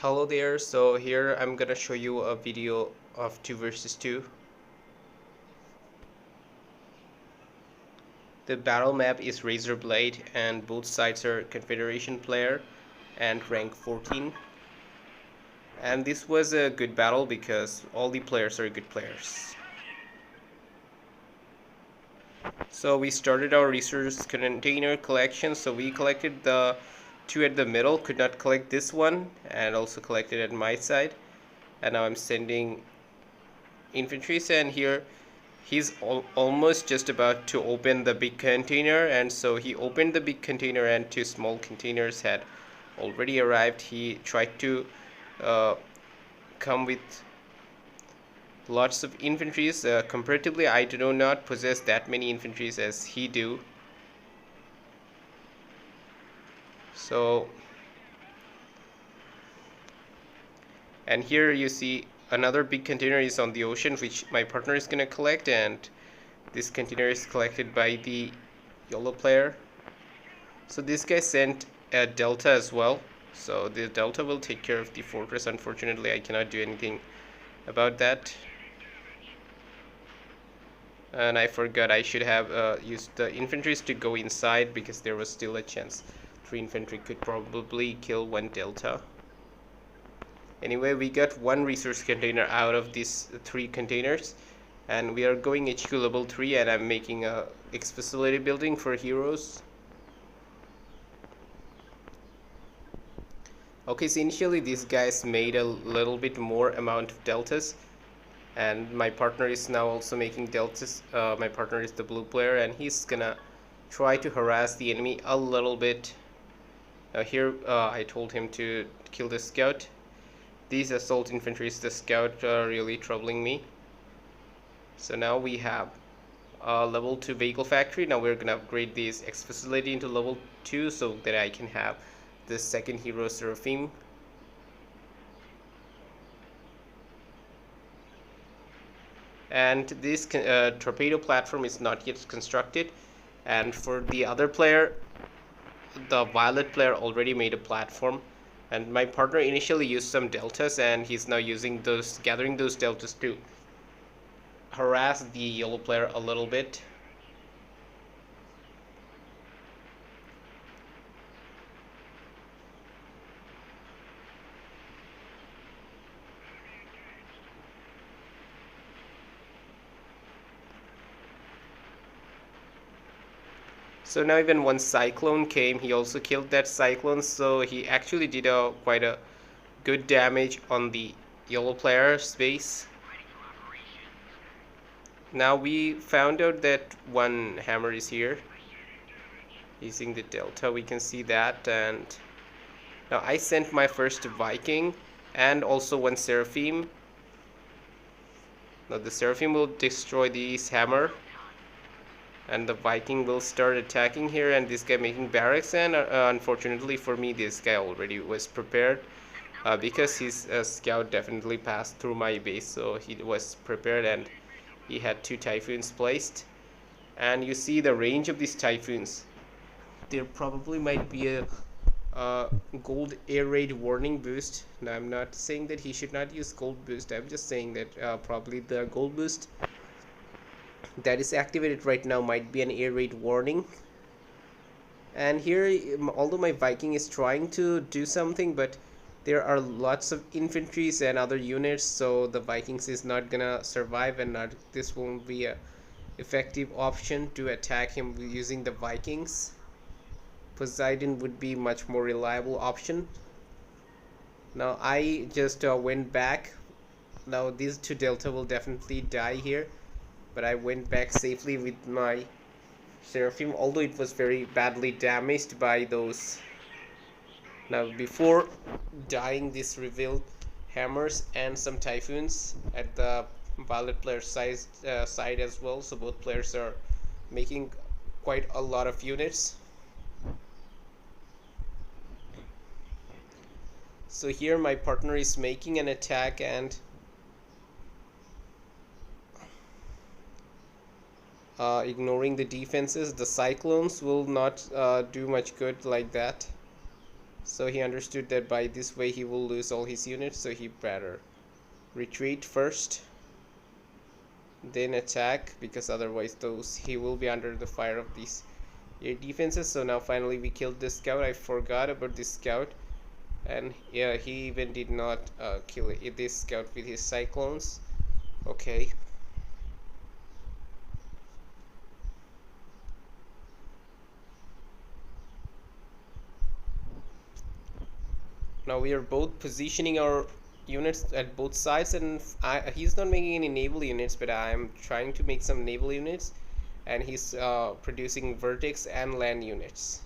Hello there, so here I'm gonna show you a video of 2 versus 2. The battle map is Razor Blade and both sides are Confederation player and rank 14. And this was a good battle because all the players are good players. So we started our resource container collection, so we collected the 2 at the middle, could not collect this one, and also collected at my side. And now I'm sending infantries, and here he's almost just about to open the big container, and so he opened the big container and 2 small containers had already arrived. He tried to come with lots of infantries. Comparatively, I do not possess that many infantries as he do. So, and here you see another big container is on the ocean, which my partner is gonna collect, and this container is collected by the yellow player. So this guy sent a delta as well, so the delta will take care of the fortress. Unfortunately, I cannot do anything about that, and I forgot I should have used the infantries to go inside because there was still a chance 3 infantry could probably kill 1 delta. Anyway, we got 1 resource container out of these 3 containers, and we are going HQ level 3, and I'm making a X facility building for heroes. Okay, so initially these guys made a little bit more amount of deltas, and my partner is now also making deltas. My partner is the blue player, and he's gonna try to harass the enemy a little bit. Here I told him to kill the scout. These assault infantry, the scout, are really troubling me. So now we have level 2 vehicle factory. Now we're gonna upgrade this X facility into level 2 so that I can have the second hero Seraphim. And this torpedo platform is not yet constructed, and for the other player, the violet player already made a platform, and my partner initially used some deltas, and he's now using those, gathering those deltas to harass the yellow player a little bit. So now even one cyclone came, he also killed that cyclone, so he actually did quite a good damage on the yellow player's base. Now we found out that 1 hammer is here using the delta, we can see that. And now I sent my first Viking and also 1 Seraphim. Now the Seraphim will destroy this hammer, and the Viking will start attacking here, and this guy making barracks, and unfortunately for me this guy already was prepared because his scout definitely passed through my base, so he was prepared and he had 2 typhoons placed. And you see the range of these typhoons, there probably might be a gold air raid warning boost. Now I'm not saying that he should not use gold boost, I'm just saying that probably the gold boost that is activated right now might be an air raid warning. And here, although my Viking is trying to do something, but there are lots of infantries and other units, so the Vikings is not gonna survive, and this won't be a effective option to attack him using the Vikings. Poseidon would be much more reliable option. Now I just went back. Now these 2 delta will definitely die here, but I went back safely with my Seraphim, although it was very badly damaged by those. Now before dying, this revealed hammers and some typhoons at the violet player side as well, so both players are making quite a lot of units. So here my partner is making an attack, and ignoring the defenses. The cyclones will not do much good like that. So he understood that by this way he will lose all his units, so he better retreat first, then attack, because otherwise those he will be under the fire of these air defenses. So now finally we killed the scout. I forgot about this scout, and yeah, he even did not kill this scout with his cyclones. Okay. Now we are both positioning our units at both sides, and he's not making any naval units, but I am trying to make some naval units, and he's producing vertex and land units.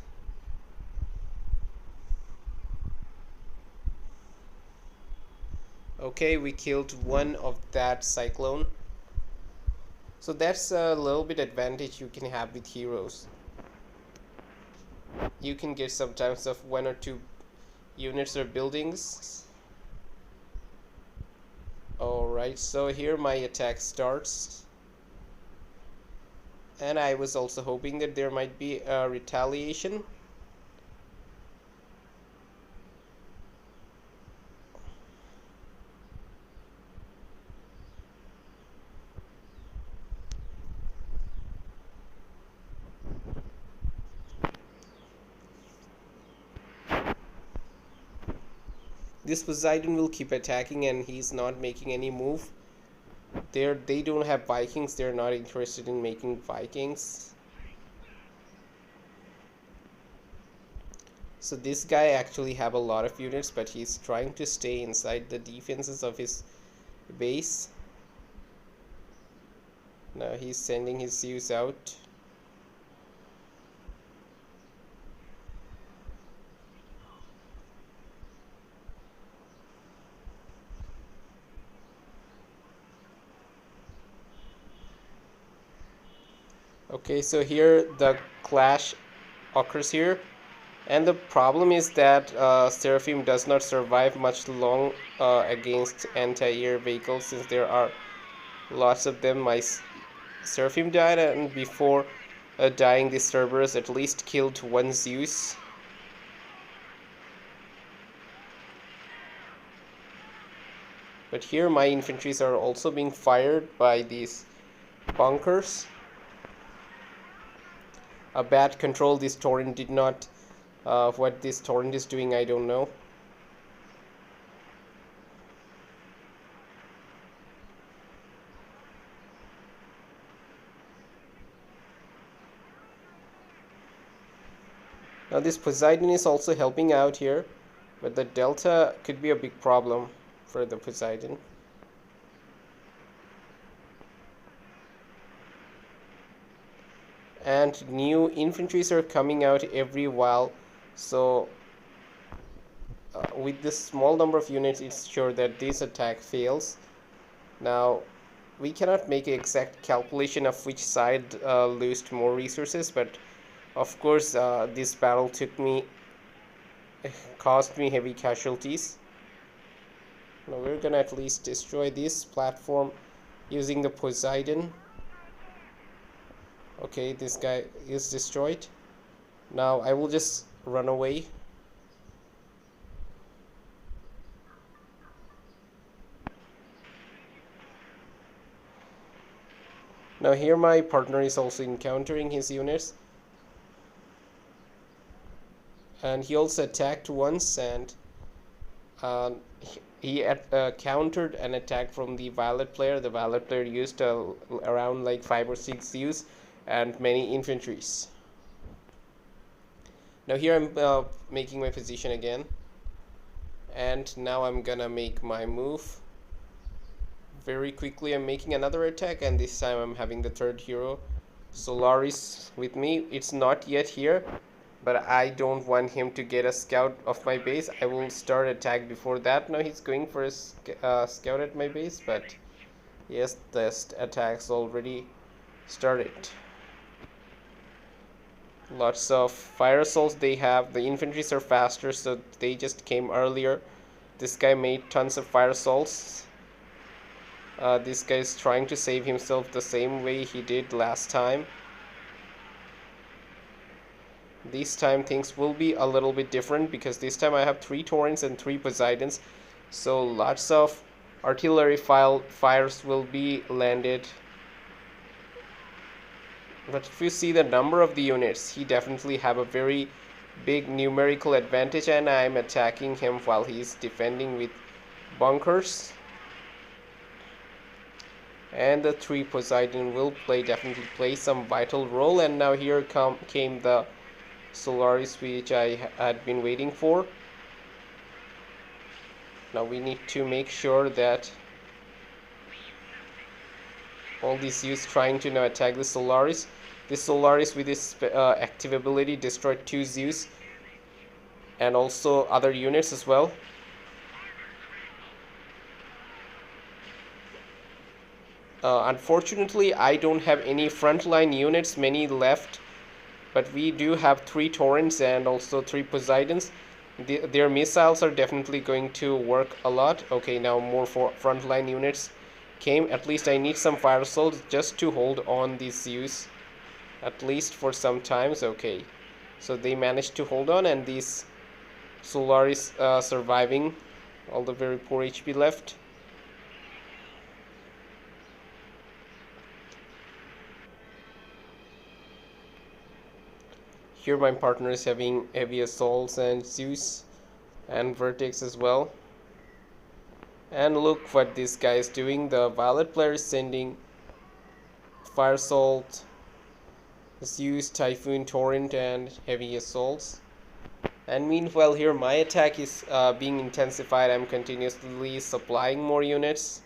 Okay, we killed one of that cyclone. So that's a little bit advantage you can have with heroes. You can get sometimes of one or two units or buildings. Alright, so here my attack starts. And I was also hoping that there might be a retaliation. This Poseidon will keep attacking, and he's not making any move. They don't have Vikings. They're not interested in making Vikings. So this guy actually have a lot of units, but he's trying to stay inside the defenses of his base. Now he's sending his Zeus out. Okay, so here the clash occurs here, and the problem is that Seraphim does not survive much long against anti-air vehicles, since there are lots of them. My Seraphim died, and before dying, the Cerberus at least killed one Zeus. But here my infantries are also being fired by these bunkers. A bad control this torrent did not. What this torrent is doing, I don't know. Now this Poseidon is also helping out here, but the delta could be a big problem for the Poseidon. And new infantries are coming out every while, so with this small number of units, it's sure that this attack fails. Now we cannot make an exact calculation of which side lost more resources, but of course this battle cost me heavy casualties. Now we're gonna at least destroy this platform using the Poseidon. Okay, this guy is destroyed. Now I will just run away. Now here my partner is also encountering his units, and he also attacked once, and he countered an attack from the Violet player. The Violet player used around like 5 or 6 Zeus and many infantries. Now here I'm making my position again, and now I'm gonna make my move. Very quickly I'm making another attack, and this time I'm having the third hero, Solaris, with me. It's not yet here, but I don't want him to get a scout of my base. I will start attack before that. Now he's going for a scout at my base, but yes, the attacks already started. Lots of fire assaults they have. The infantries are faster, so they just came earlier. This guy made tons of fire assaults. This guy is trying to save himself the same way he did last time. This time things will be a little bit different because this time I have 3 Torrents and 3 Poseidons. So lots of artillery fires will be landed. But if you see the number of the units, he definitely have a very big numerical advantage, and I'm attacking him while he's defending with bunkers. And the 3 Poseidon will definitely play some vital role. And now here came the Solaris, which I had been waiting for. Now we need to make sure that all these Zeus trying to now attack the Solaris. This Solaris with its active ability destroyed 2 Zeus and also other units as well. Unfortunately, I don't have any frontline units, many left, but we do have 3 Torrents and also 3 Poseidons. Their missiles are definitely going to work a lot. Okay, now more for frontline units came. At least I need some fire souls just to hold on these Zeus, at least for some times. Okay, so they managed to hold on, and these Solaris surviving, all the very poor HP left. Here my partner is having heavy assaults and Zeus and Vertex as well. And look what this guy is doing. The Violet player is sending Fire Assault, Zeus, Typhoon, Torrent, and heavy assaults. And meanwhile here my attack is being intensified. I'm continuously supplying more units.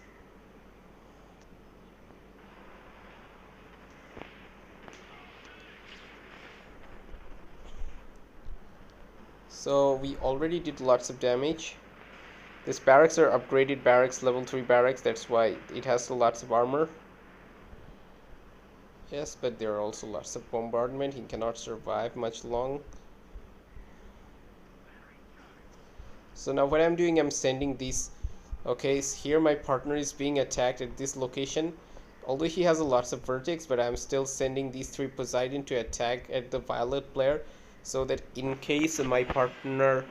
So we already did lots of damage. These barracks are upgraded barracks, level 3 barracks. That's why it has lots of armor. Yes, but there are also lots of bombardment. He cannot survive much long. So now what I'm doing, I'm sending these. Okay, so here my partner is being attacked at this location. Although he has a lots of vertex, but I'm still sending these 3 Poseidon to attack at the Violet player, so that in case my partner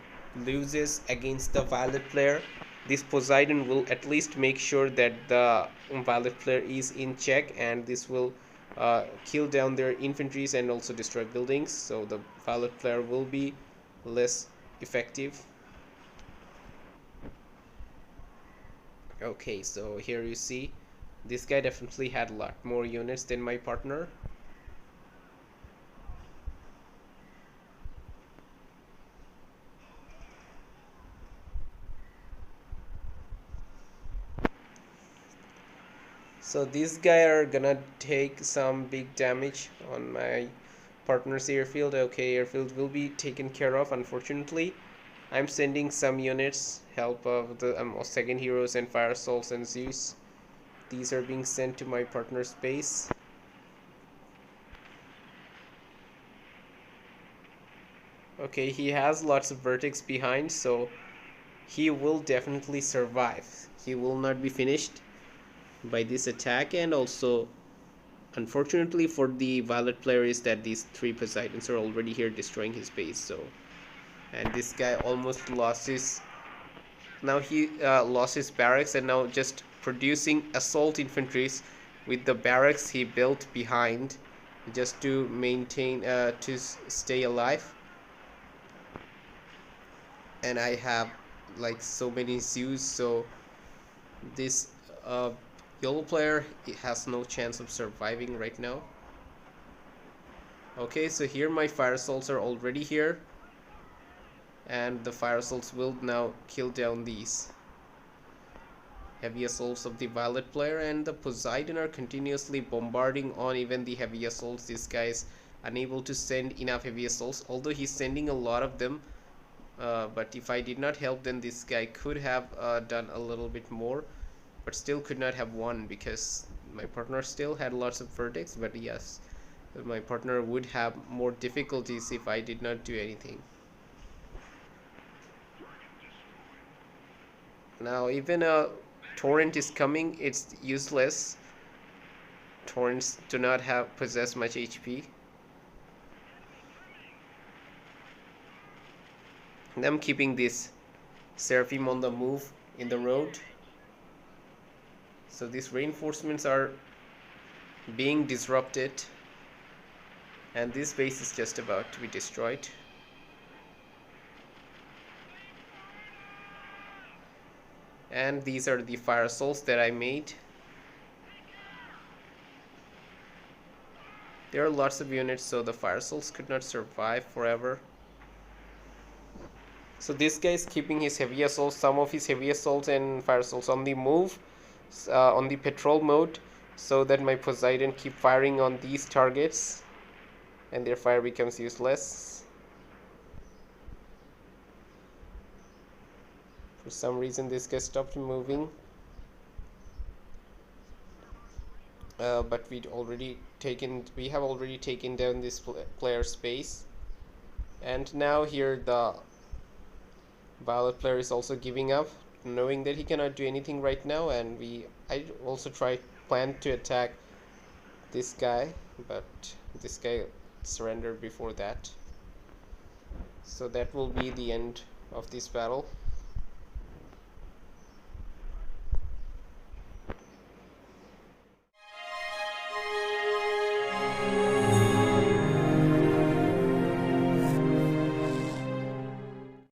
loses against the Violet player, this Poseidon will at least make sure that the Violet player is in check, and this will kill down their infantries and also destroy buildings, so the Violet player will be less effective. Okay, so here you see this guy definitely had a lot more units than my partner. So these guys are gonna take some big damage on my partner's airfield. Okay, airfield will be taken care of. Unfortunately, I'm sending some units, help of the second heroes and fire souls and Zeus. These are being sent to my partner's base. Okay, he has lots of vertex behind, so he will definitely survive. He will not be finished by this attack. And also, unfortunately for the Violet player, is that these 3 Poseidons are already here destroying his base. So, and this guy almost lost his. Now he lost his barracks, and now just producing assault infantries with the barracks he built behind, just to maintain to stay alive. And I have like so many Zeus, so this yellow player has no chance of surviving right now. Okay, so here my fire assaults are already here, and the fire assaults will now kill down these heavy assaults of the Violet player, and the Poseidon are continuously bombarding on even the heavy assaults. This guy is unable to send enough heavy assaults, although he's sending a lot of them. But if I did not help, then this guy could have done a little bit more, but still could not have won because my partner still had lots of vertex. But yes, my partner would have more difficulties if I did not do anything. Now even a torrent is coming, it's useless. Torrents do not possess much HP. And I'm keeping this Seraphim on the move in the road. So these reinforcements are being disrupted, and this base is just about to be destroyed. And these are the fire assaults that I made. There are lots of units, so the fire assaults could not survive forever. So this guy is keeping his heavy assaults, some of his heavy assaults and fire assaults on the move, on the patrol mode, so that my Poseidon keep firing on these targets and their fire becomes useless. For some reason this guy stopped moving. But we have already taken down this player space, and now here the Violet player is also giving up, knowing that he cannot do anything right now, and I also planned to attack this guy, but this guy surrendered before that. So that will be the end of this battle.